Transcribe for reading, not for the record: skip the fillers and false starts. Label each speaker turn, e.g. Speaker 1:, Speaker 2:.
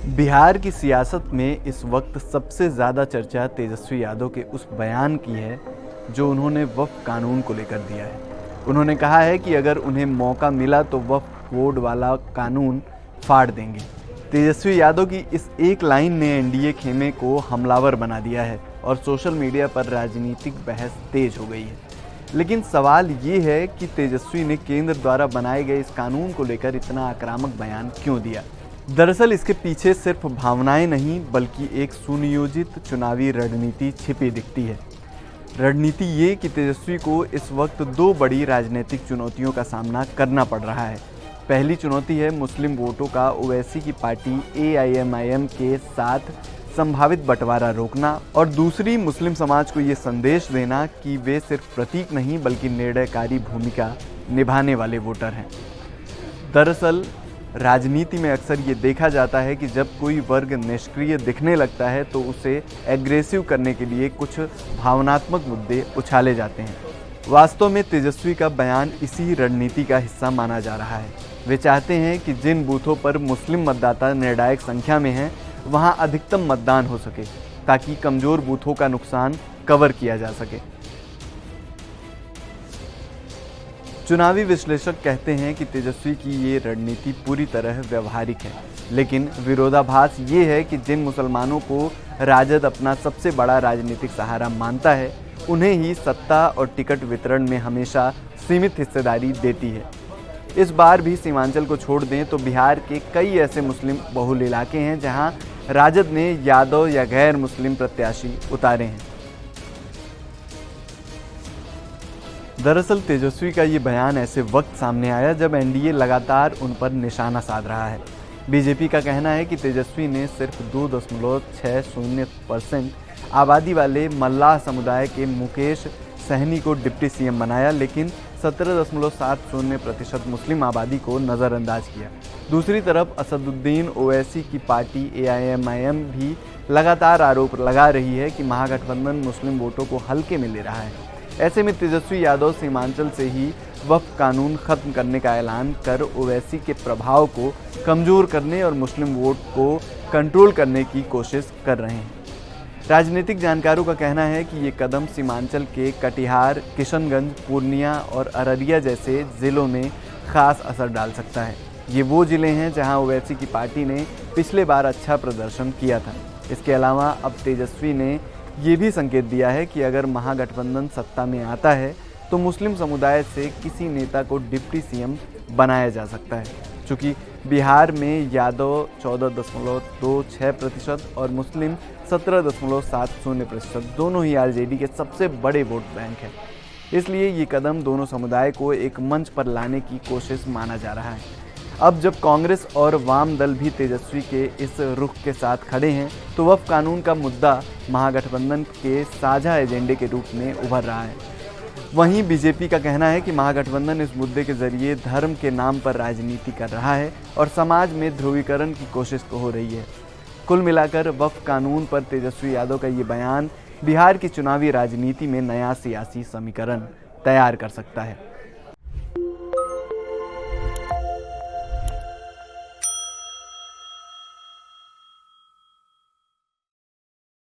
Speaker 1: बिहार की सियासत में इस वक्त सबसे ज़्यादा चर्चा तेजस्वी यादव के उस बयान की है जो उन्होंने वक्फ कानून को लेकर दिया है। उन्होंने कहा है कि अगर उन्हें मौका मिला तो वक्फ बोर्ड वाला कानून फाड़ देंगे। तेजस्वी यादव की इस एक लाइन ने एनडीए खेमे को हमलावर बना दिया है और सोशल मीडिया पर राजनीतिक बहस तेज हो गई है। लेकिन सवाल ये है कि तेजस्वी ने केंद्र द्वारा बनाए गए इस कानून को लेकर इतना आक्रामक बयान क्यों दिया। दरअसल इसके पीछे सिर्फ भावनाएं नहीं बल्कि एक सुनियोजित चुनावी रणनीति छिपी दिखती है। रणनीति ये कि तेजस्वी को इस वक्त दो बड़ी राजनीतिक चुनौतियों का सामना करना पड़ रहा है। पहली चुनौती है मुस्लिम वोटों का ओवैसी की पार्टी एआईएमआईएम के साथ संभावित बंटवारा रोकना और दूसरी मुस्लिम समाज को ये संदेश देना कि वे सिर्फ प्रतीक नहीं बल्कि निर्णयकारी भूमिका निभाने वाले वोटर हैं। दरअसल राजनीति में अक्सर ये देखा जाता है कि जब कोई वर्ग निष्क्रिय दिखने लगता है तो उसे एग्रेसिव करने के लिए कुछ भावनात्मक मुद्दे उछाले जाते हैं। वास्तव में तेजस्वी का बयान इसी रणनीति का हिस्सा माना जा रहा है। वे चाहते हैं कि जिन बूथों पर मुस्लिम मतदाता निर्णायक संख्या में हैं वहां अधिकतम मतदान हो सके ताकि कमजोर बूथों का नुकसान कवर किया जा सके। चुनावी विश्लेषक कहते हैं कि तेजस्वी की ये रणनीति पूरी तरह व्यवहारिक है, लेकिन विरोधाभास ये है कि जिन मुसलमानों को राजद अपना सबसे बड़ा राजनीतिक सहारा मानता है उन्हें ही सत्ता और टिकट वितरण में हमेशा सीमित हिस्सेदारी देती है। इस बार भी सीमांचल को छोड़ दें तो बिहार के कई ऐसे मुस्लिम बहुल इलाके हैं जहां राजद ने यादव या गैर मुस्लिम प्रत्याशी उतारे हैं। दरअसल तेजस्वी का ये बयान ऐसे वक्त सामने आया जब एनडीए लगातार उन पर निशाना साध रहा है। बीजेपी का कहना है कि तेजस्वी ने सिर्फ 2.60% आबादी वाले मल्लाह समुदाय के मुकेश सहनी को डिप्टी सीएम बनाया, लेकिन 17.70% मुस्लिम आबादी को नज़रअंदाज किया। दूसरी तरफ असदुद्दीन ओवैसी की पार्टी एआईएमआईएम भी लगातार आरोप लगा रही है कि महागठबंधन मुस्लिम वोटों को हल्के में ले रहा है। ऐसे में तेजस्वी यादव सीमांचल से ही वक्फ कानून खत्म करने का ऐलान कर ओवैसी के प्रभाव को कमज़ोर करने और मुस्लिम वोट को कंट्रोल करने की कोशिश कर रहे हैं। राजनीतिक जानकारों का कहना है कि ये कदम सीमांचल के कटिहार, किशनगंज, पूर्णिया और अररिया जैसे ज़िलों में खास असर डाल सकता है। ये वो ज़िले हैं जहां ओवैसी की पार्टी ने पिछले बार अच्छा प्रदर्शन किया था। इसके अलावा अब तेजस्वी ने ये भी संकेत दिया है कि अगर महागठबंधन सत्ता में आता है तो मुस्लिम समुदाय से किसी नेता को डिप्टी सीएम बनाया जा सकता है। चूँकि बिहार में यादव 14.26% और मुस्लिम 17.70% दोनों ही आरजेडी के सबसे बड़े वोट बैंक हैं। इसलिए ये कदम दोनों समुदाय को एक मंच पर लाने की कोशिश माना जा रहा है। अब जब कांग्रेस और वाम दल भी तेजस्वी के इस रुख के साथ खड़े हैं तो वक्फ कानून का मुद्दा महागठबंधन के साझा एजेंडे के रूप में उभर रहा है। वहीं बीजेपी का कहना है कि महागठबंधन इस मुद्दे के जरिए धर्म के नाम पर राजनीति कर रहा है और समाज में ध्रुवीकरण की कोशिश हो रही है। कुल मिलाकर वक्फ कानून पर तेजस्वी यादव का ये बयान बिहार की चुनावी राजनीति में नया सियासी समीकरण तैयार कर सकता है।